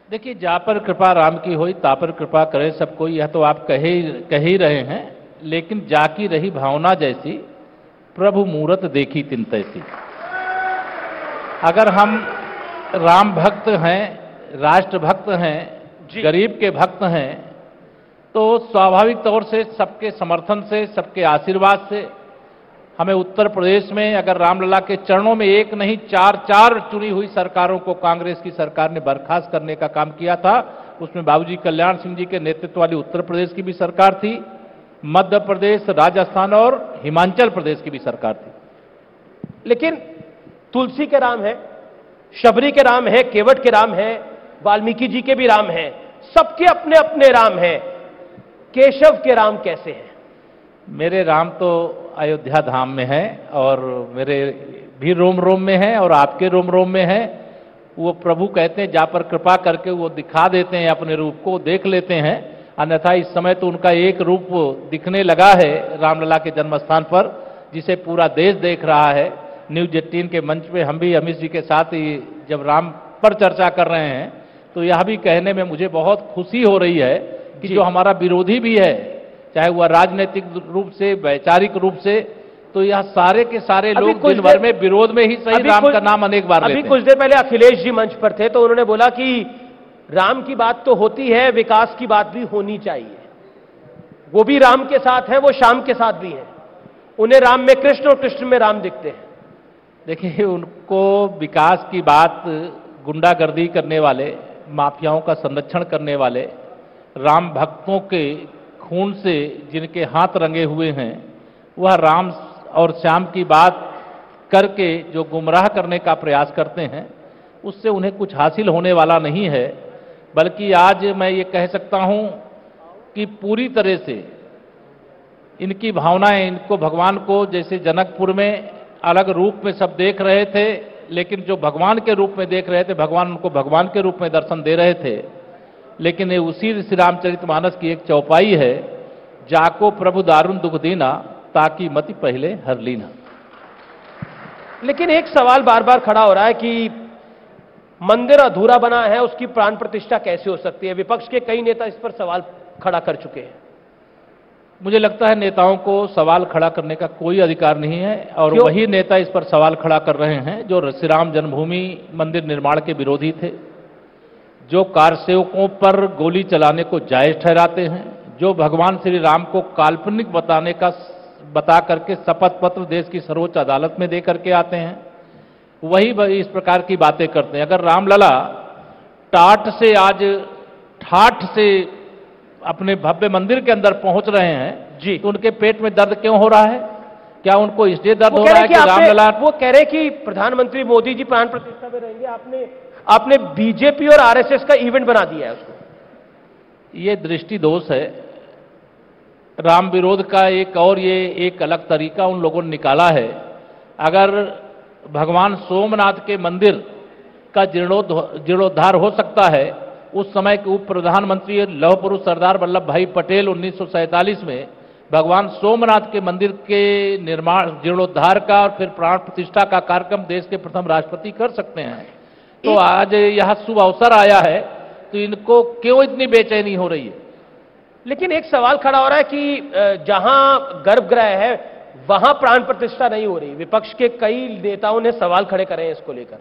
देखिए, जा पर कृपा राम की होई ता पर कृपा करे सब कोई, यह तो आप कह ही रहे हैं। लेकिन जाकी रही भावना जैसी, प्रभु मूरत देखी तिन तैसी। अगर हम राम भक्त हैं, राष्ट्र भक्त हैं, गरीब के भक्त हैं, तो स्वाभाविक तौर से सबके समर्थन से, सबके आशीर्वाद से हमें उत्तर प्रदेश में अगर रामलला के चरणों में एक नहीं चार चुनी हुई सरकारों को कांग्रेस की सरकार ने बर्खास्त करने का काम किया था। उसमें बाबूजी कल्याण सिंह जी के नेतृत्व वाली उत्तर प्रदेश की भी सरकार थी, मध्य प्रदेश, राजस्थान और हिमाचल प्रदेश की भी सरकार थी। लेकिन तुलसी के राम है, शबरी के राम है, केवट के राम है, वाल्मीकि जी के भी राम हैं, सबके अपने अपने राम हैं। केशव के राम कैसे हैं? मेरे राम तो अयोध्या धाम में है और मेरे भी रोम रोम में है और आपके रोम रोम में है। वो प्रभु कहते हैं, जा पर कृपा करके वो दिखा देते हैं अपने रूप को, देख लेते हैं। अन्यथा इस समय तो उनका एक रूप दिखने लगा है रामलला के जन्मस्थान पर, जिसे पूरा देश देख रहा है। न्यूज 18 के मंच पे हम भी अमित जी के साथ ही जब राम पर चर्चा कर रहे हैं, तो यह भी कहने में मुझे बहुत खुशी हो रही है कि जो हमारा विरोधी भी है, चाहे वह राजनीतिक रूप से, वैचारिक रूप से, तो यह सारे के सारे लोग दिन भर में विरोध में ही सही राम का नाम अनेक बार लेते हैं। अभी कुछ देर पहले अखिलेश जी मंच पर थे, तो उन्होंने बोला कि राम की बात तो होती है, विकास की बात भी होनी चाहिए। वो भी राम के साथ है, वो श्याम के साथ भी है। उन्हें राम में कृष्ण और कृष्ण में राम दिखते हैं। देखिए, उनको विकास की बात गुंडागर्दी करने वाले, माफियाओं का संरक्षण करने वाले, राम भक्तों के खून से जिनके हाथ रंगे हुए हैं, वह राम और श्याम की बात करके जो गुमराह करने का प्रयास करते हैं, उससे उन्हें कुछ हासिल होने वाला नहीं है। बल्कि आज मैं ये कह सकता हूं कि पूरी तरह से इनकी भावनाएं, इनको भगवान को जैसे जनकपुर में अलग रूप में सब देख रहे थे, लेकिन जो भगवान के रूप में देख रहे थे, भगवान उनको भगवान के रूप में दर्शन दे रहे थे। लेकिन ये उसी श्री रामचरितमानस की एक चौपाई है, जाको प्रभु दारुण दुख दीना, ताकि मति पहले हर लीना। लेकिन एक सवाल बार बार खड़ा हो रहा है कि मंदिर अधूरा बना है, उसकी प्राण प्रतिष्ठा कैसे हो सकती है? विपक्ष के कई नेता इस पर सवाल खड़ा कर चुके हैं। मुझे लगता है नेताओं को सवाल खड़ा करने का कोई अधिकार नहीं है, और वही नेता इस पर सवाल खड़ा कर रहे हैं जो श्री राम जन्मभूमि मंदिर निर्माण के विरोधी थे, जो कारसेवकों पर गोली चलाने को जायज ठहराते हैं, जो भगवान श्री राम को काल्पनिक बता करके शपथ पत्र देश की सर्वोच्च अदालत में दे करके आते हैं, वही इस प्रकार की बातें करते हैं। अगर रामलला ठाठ से अपने भव्य मंदिर के अंदर पहुंच रहे हैं जी, तो उनके पेट में दर्द क्यों हो रहा है? क्या उनको इसलिए दर्द हो रहा है कि रामलला? वो कह रहे कि प्रधानमंत्री मोदी जी प्राण प्रतिष्ठा में रहेंगे, आपने बीजेपी और आरएसएस का इवेंट बना दिया है उसको। ये दृष्टि दोष है। राम विरोध का एक अलग तरीका उन लोगों ने निकाला है। अगर भगवान सोमनाथ के मंदिर का जीर्णोद्धार हो सकता है, उस समय के उप प्रधानमंत्री लौह पुरुष सरदार वल्लभ भाई पटेल 1947 में भगवान सोमनाथ के मंदिर के निर्माण, जीर्णोद्धार का और फिर प्राण प्रतिष्ठा का कार्यक्रम देश के प्रथम राष्ट्रपति कर सकते हैं। तो आज यह शुभ अवसर आया है, तो इनको क्यों इतनी बेचैनी हो रही है? लेकिन एक सवाल खड़ा हो रहा है कि जहां गर्भगृह है वहां प्राण प्रतिष्ठा नहीं हो रही। विपक्ष के कई नेताओं ने सवाल खड़े करे हैं इसको लेकर।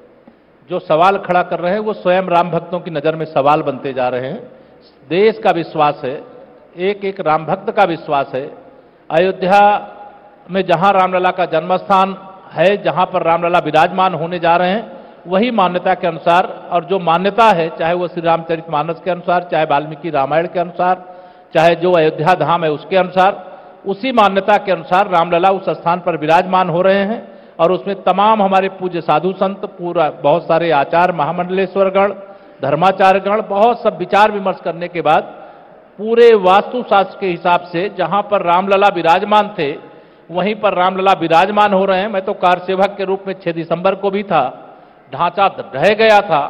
जो सवाल खड़ा कर रहे हैं वो स्वयं राम भक्तों की नजर में सवाल बनते जा रहे हैं। देश का विश्वास है, एक एक राम भक्त का विश्वास है। अयोध्या में जहां रामलला का जन्मस्थान है, जहां पर रामलला विराजमान होने जा रहे हैं, वही मान्यता के अनुसार, और जो मान्यता है, चाहे वो श्री रामचरितमानस के अनुसार, चाहे वाल्मीकि रामायण के अनुसार, चाहे जो अयोध्या धाम है उसके अनुसार, उसी मान्यता के अनुसार रामलला उस स्थान पर विराजमान हो रहे हैं। और उसमें तमाम हमारे पूज्य साधु संत, पूरा बहुत सारे आचार्य महामंडलेश्वरगण, धर्माचार्यगण, बहुत सब विचार विमर्श करने के बाद पूरे वास्तुशास्त्र के हिसाब से जहां पर रामलला विराजमान थे वहीं पर रामलला विराजमान हो रहे हैं। मैं तो कारसेवक के रूप में 6 दिसंबर को भी था, ढांचा ढह गया था।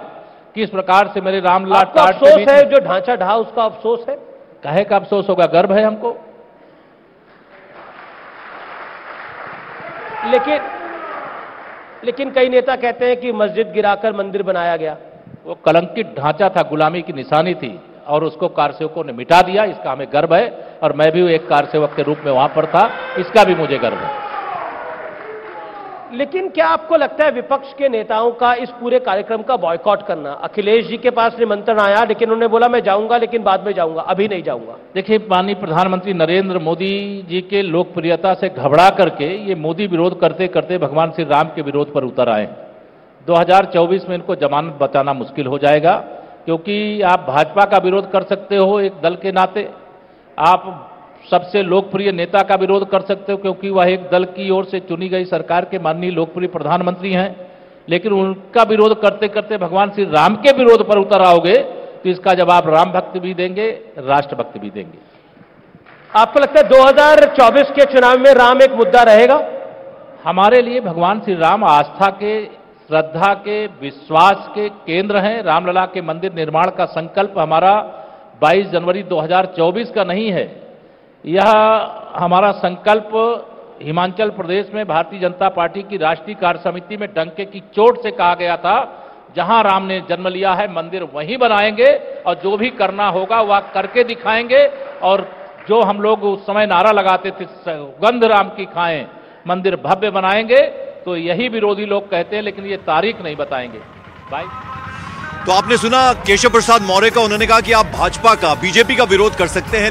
किस प्रकार से मेरे रामलला अफसोस है, जो ढांचा ढहा उसका अफसोस है। कहे का अफसोस होगा, गर्व है हमको। लेकिन कई नेता कहते हैं कि मस्जिद गिराकर मंदिर बनाया गया। वो कलंकित ढांचा था, गुलामी की निशानी थी, और उसको कारसेवकों ने मिटा दिया। इसका हमें गर्व है, और मैं भी एक कारसेवक के रूप में वहां पर था, इसका भी मुझे गर्व है। लेकिन क्या आपको लगता है विपक्ष के नेताओं का इस पूरे कार्यक्रम का बॉयकॉट करना? अखिलेश जी के पास निमंत्रण आया, लेकिन उन्होंने बोला मैं जाऊंगा, लेकिन बाद में जाऊंगा, अभी नहीं जाऊंगा। देखिए, माननीय प्रधानमंत्री नरेंद्र मोदी जी के लोकप्रियता से घबरा करके ये मोदी विरोध करते करते भगवान श्री राम के विरोध पर उतर आए। 2024 में इनको जमानत बचाना मुश्किल हो जाएगा, क्योंकि आप भाजपा का विरोध कर सकते हो एक दल के नाते, आप सबसे लोकप्रिय नेता का विरोध कर सकते हो क्योंकि वह एक दल की ओर से चुनी गई सरकार के माननीय लोकप्रिय प्रधानमंत्री हैं, लेकिन उनका विरोध करते करते भगवान श्री राम के विरोध पर उतर आओगे तो इसका जवाब राम भक्त भी देंगे, राष्ट्रभक्त भी देंगे। आपको लगता है 2024 के चुनाव में राम एक मुद्दा रहेगा? हमारे लिए भगवान श्री राम आस्था के, श्रद्धा के, विश्वास के केंद्र हैं। रामलला के मंदिर निर्माण का संकल्प हमारा 22 जनवरी 2024 का नहीं है। यह हमारा संकल्प हिमाचल प्रदेश में भारतीय जनता पार्टी की राष्ट्रीय कार्य समिति में डंके की चोट से कहा गया था, जहां राम ने जन्म लिया है मंदिर वहीं बनाएंगे, और जो भी करना होगा वह करके दिखाएंगे। और जो हम लोग उस समय नारा लगाते थे, सुगंध राम की खाएं, मंदिर भव्य बनाएंगे, तो यही विरोधी लोग कहते हैं, लेकिन ये तारीख नहीं बताएंगे। भाई, तो आपने सुना केशव प्रसाद मौर्य का, उन्होंने कहा कि आप भाजपा का, बीजेपी का विरोध कर सकते हैं।